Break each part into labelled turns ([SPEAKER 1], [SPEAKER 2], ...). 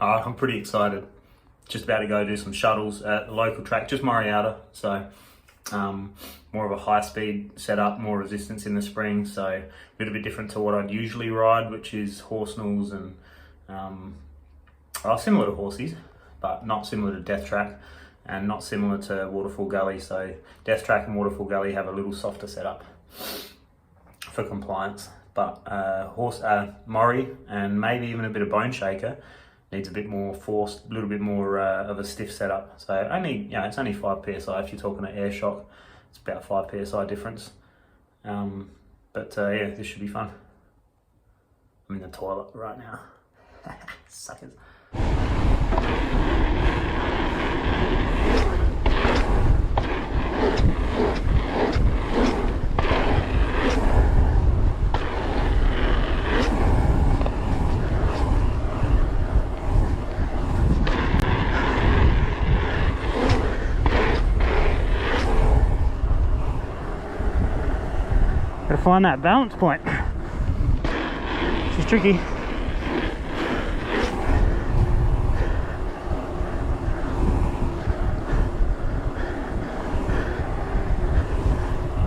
[SPEAKER 1] I'm pretty excited. Just about to go do some shuttles at the local track, just Moriata. So more of a high speed setup, more resistance in the spring. So a little bit different to what I'd usually ride, which is horse nulls and similar to horsies, but not similar to Death Track and not similar to Waterfall Gully. So Death Track and Waterfall Gully have a little softer setup for compliance. But Mori and maybe even a bit of Bone Shaker needs a bit more force, a little bit more of a stiff setup. So it's only 5 psi. If you're talking an air shock, it's about 5 psi difference. Yeah, this should be fun. I'm in the toilet right now. Suckers. Gotta find that balance point. It's tricky.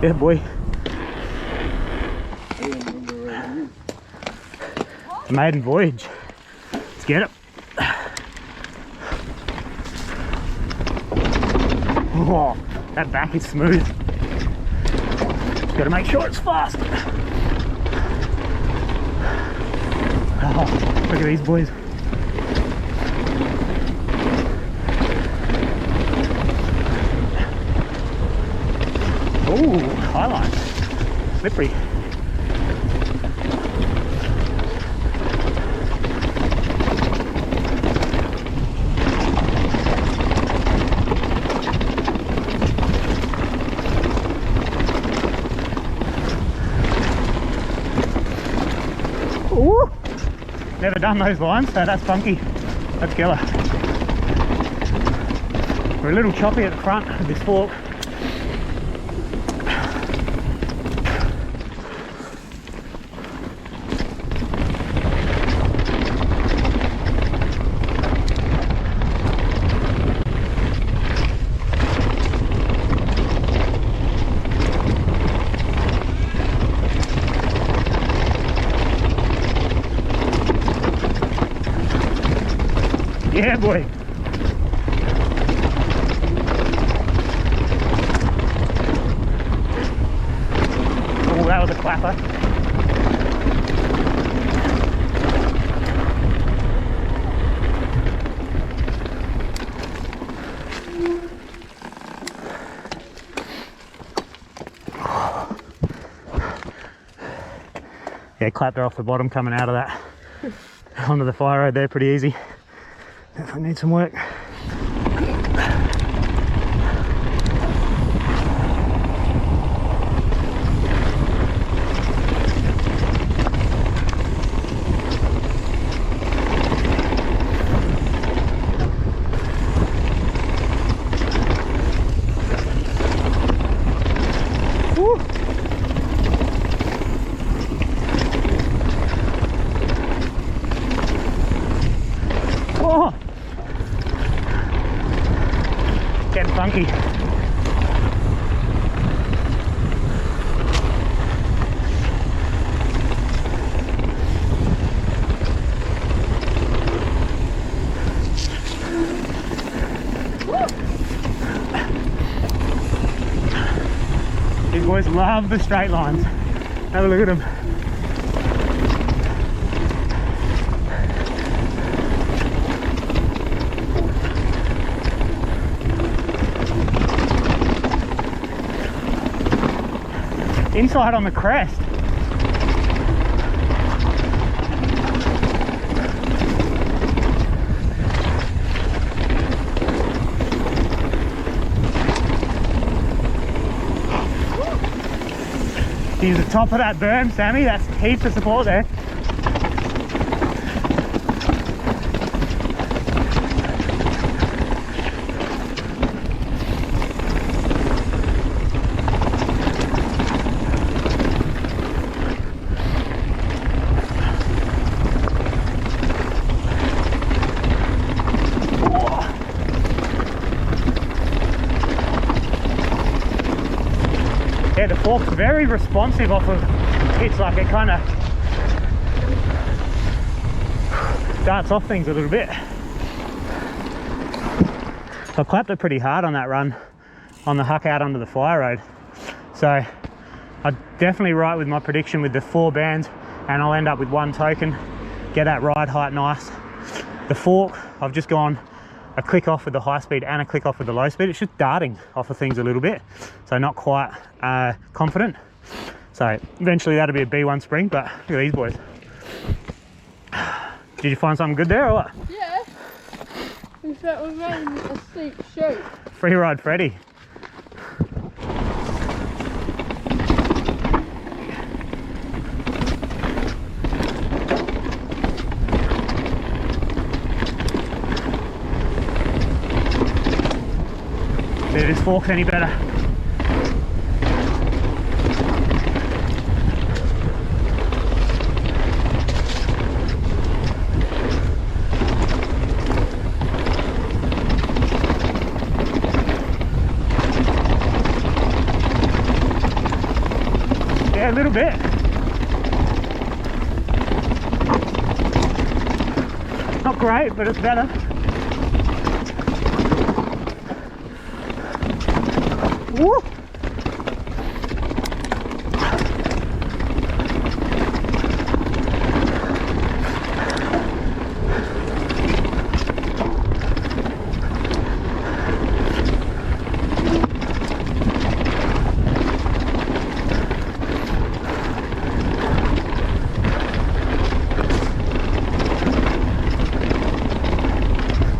[SPEAKER 1] Yeah, boy. Maiden voyage. Let's get it. Oh, that back is smooth. Just gotta make sure it's fast. Oh, look at these boys. Ooh, highline. Slippery. Ooh! Never done those lines, so that's funky. That's killer. We're a little choppy at the front of this fork. Yeah, boy. Oh, that was a clapper. Yeah, clapped her off the bottom coming out of that onto the fire road there pretty easy. Definitely need some work. Woo. Oh. Getting funky. These boys love the straight lines. Have a look at them. Inside on the crest. Use the top of that berm, Sammy. That's heaps of support there. Yeah, the fork's very responsive off of hits, like it kind of darts off things a little bit. I clapped it pretty hard on that run on the huck out onto the fire road. So I'm definitely right with my prediction with the 4 bands, and I'll end up with 1 token, get that ride height nice. The fork, I've just gone a click off with the high speed and a click off with the low speed. It's just darting off of things a little bit, so not quite confident. So eventually that'll be a B1 spring, but look at these boys. Did you find something good there or what?
[SPEAKER 2] Yeah. In fact, we made a steep shoot.
[SPEAKER 1] Free ride Freddy. See if this fork's any better. Yeah, a little bit. Not great, but it's better. Woo!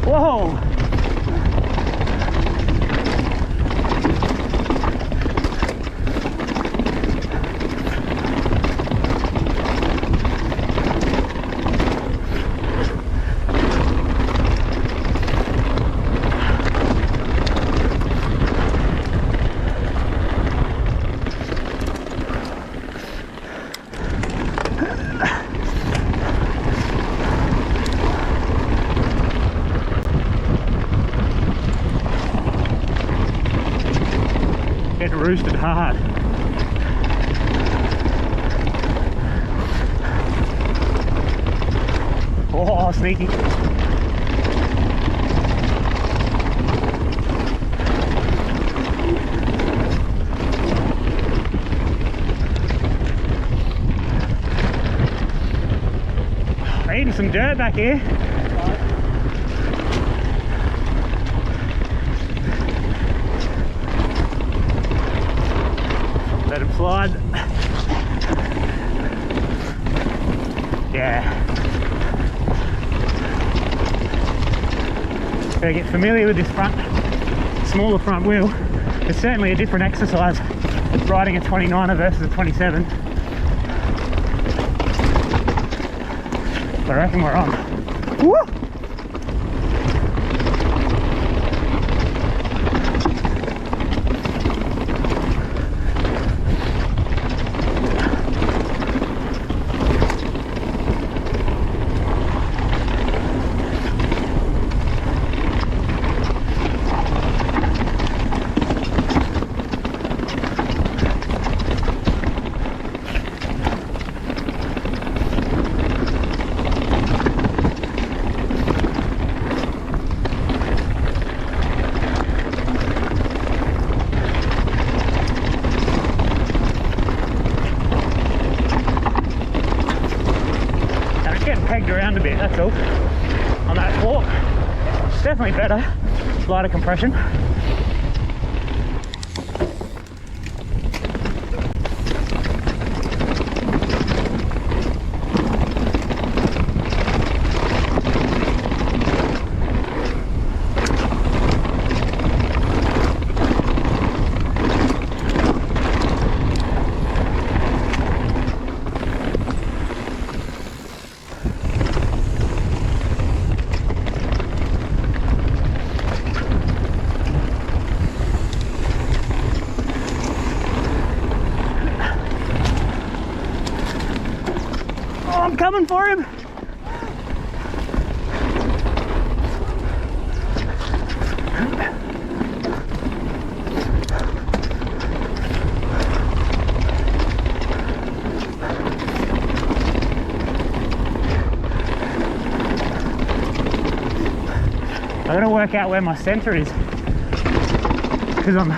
[SPEAKER 1] Whoa! Get roosted hard. Oh, sneaky. Eating some dirt back here. Let him slide. Yeah. Gotta get familiar with this smaller front wheel. It's certainly a different exercise riding a 29er versus a 27. But I reckon we're on. Woo! Pegged around a bit, that's all. On that fork, it's definitely better, lighter compression. I'm coming for him. I gotta work out where my center is, because I'm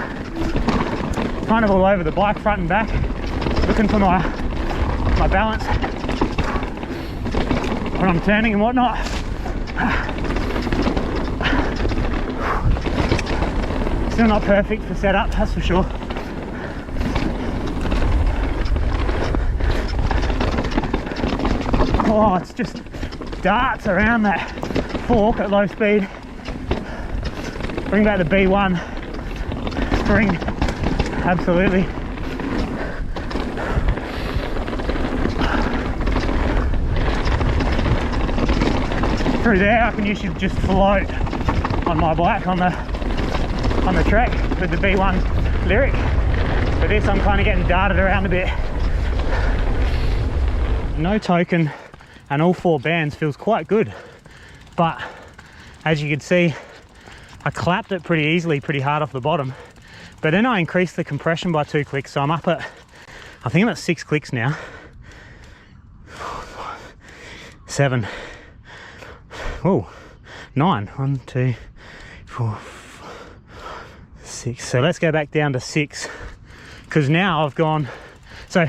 [SPEAKER 1] kind of all over the bike, front and back, looking for my balance when I'm turning and whatnot. Still not perfect for setup, that's for sure. Oh, it's just darts around that fork at low speed. Bring back the B1 spring, absolutely. Through there I can usually just float on my bike on the track with the B1 lyric. For this I'm kind of getting darted around a bit. No token and all 4 bands feels quite good, but as you can see I clapped it pretty easily, pretty hard off the bottom, but then I increased the compression by 2 clicks, so I'm up at, I think I'm at 6 clicks now. 7, oh, 9, 1, 2, 4, 6, so let's go back down to 6, because now I've gone, so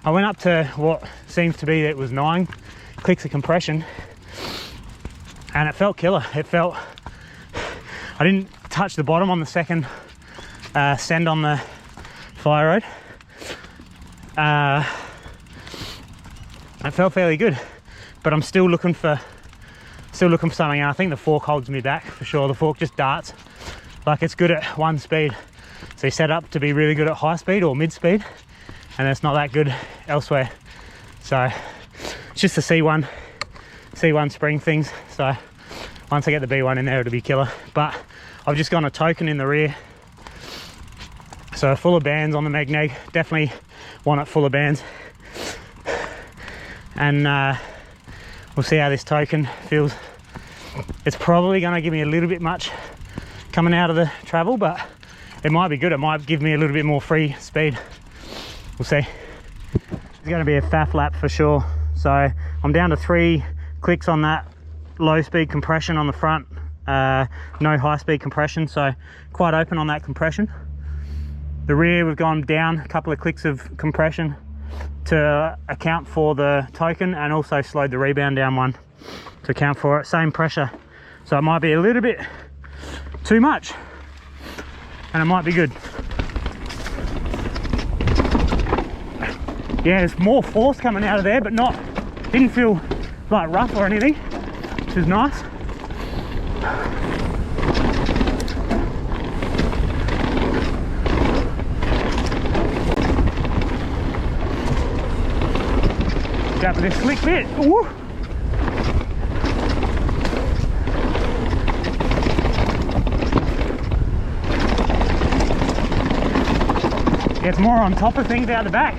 [SPEAKER 1] I went up to what seems to be, it was 9 clicks of compression, and it felt killer. It felt, I didn't touch the bottom on the second send on the fire road. It felt fairly good, but I'm still looking for something, and I think the fork holds me back for sure. The fork just darts, like it's good at 1 speed, so you set up to be really good at high speed or mid speed, and it's not that good elsewhere. So it's just the C1 spring things, so once I get the B1 in there it'll be killer. But I've just gone a token in the rear, so full of bands on the Magneg, definitely want it full of bands, and we'll see how this token feels. It's probably going to give me a little bit much coming out of the travel, but it might be good. It might give me a little bit more free speed. We'll see. It's going to be a faff lap for sure. So I'm down to 3 clicks on that low speed compression on the front, no high speed compression, so quite open on that compression. The rear we've gone down a couple of clicks of compression to account for the token, and also slowed the rebound down 1 to account for it. Same pressure, so it might be a little bit too much and it might be good. Yeah, there's more force coming out of there, but didn't feel like rough or anything, which is nice. Go for this slick bit. Ooh. Gets more on top of things out the back.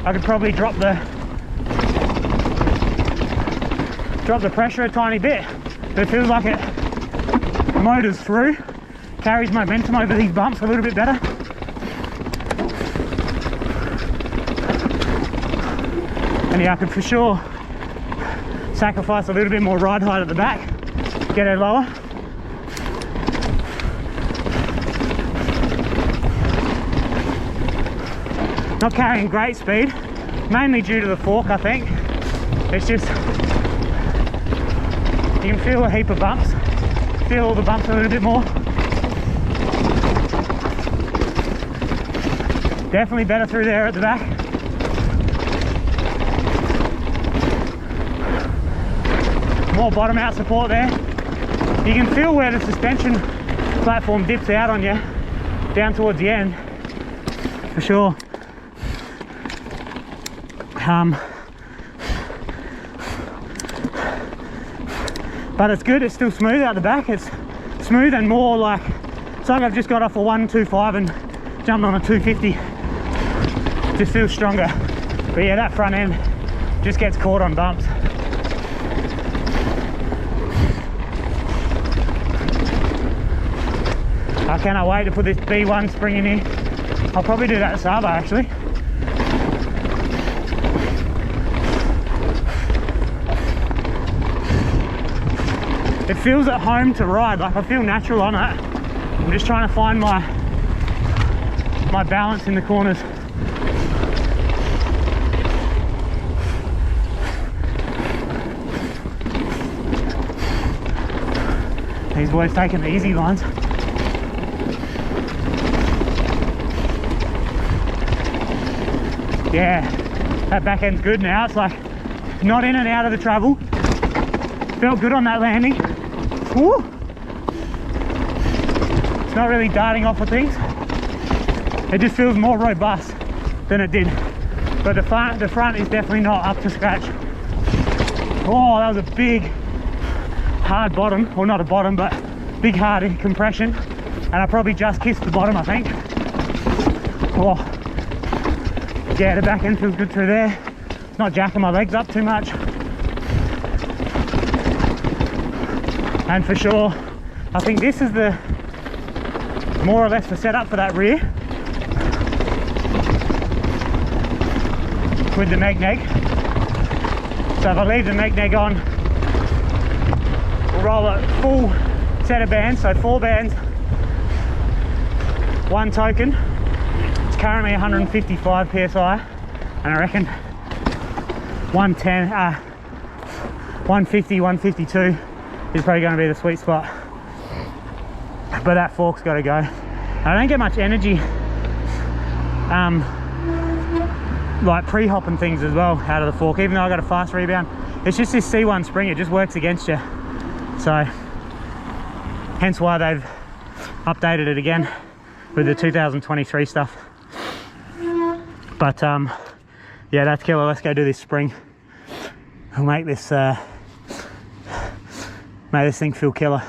[SPEAKER 1] I could probably drop the pressure a tiny bit, but it feels like the motor's through, carries momentum over these bumps a little bit better. And yeah, I could for sure sacrifice a little bit more ride height at the back, get it lower. Not carrying great speed, mainly due to the fork, I think. It's just, you can feel a heap of bumps, feel all the bumps a little bit more. Definitely better through there at the back. More bottom out support there. You can feel where the suspension platform dips out on you, down towards the end, for sure. But it's good, it's still smooth out the back. It's smooth and more like, it's like I've just got off a 125 and jumped on a 250. Just feels stronger. But yeah, that front end just gets caught on bumps. I cannot wait to put this B1 spring in here. I'll probably do that at Saba actually. it feels at home to ride. Like I feel natural on it. I'm just trying to find my balance in the corners. These boys taking the easy lines. Yeah, that back end's good now. It's like not in and out of the travel. Felt good on that landing. Woo! It's not really darting off of things. It just feels more robust than it did. But the front is definitely not up to scratch. Oh, that was a big, hard bottom. Well, not a bottom, but big hard compression. And I probably just kissed the bottom, I think. Oh, yeah, the back end feels good through there. It's not jacking my legs up too much. And for sure, I think this is the more or less the setup for that rear with the meg neg. So if I leave the meg neg on, we'll roll a full set of bands, so 4 bands, 1 token. It's currently 155 psi, and I reckon 110, 150, 152 is probably going to be the sweet spot. But that fork's got to go. I don't get much energy like pre-hopping things as well out of the fork, even though I got a fast rebound. It's just this C1 spring, it just works against you. So hence why they've updated it again with the 2023 stuff. But yeah, that's killer. Let's go do this spring. We'll make this thing feel killer.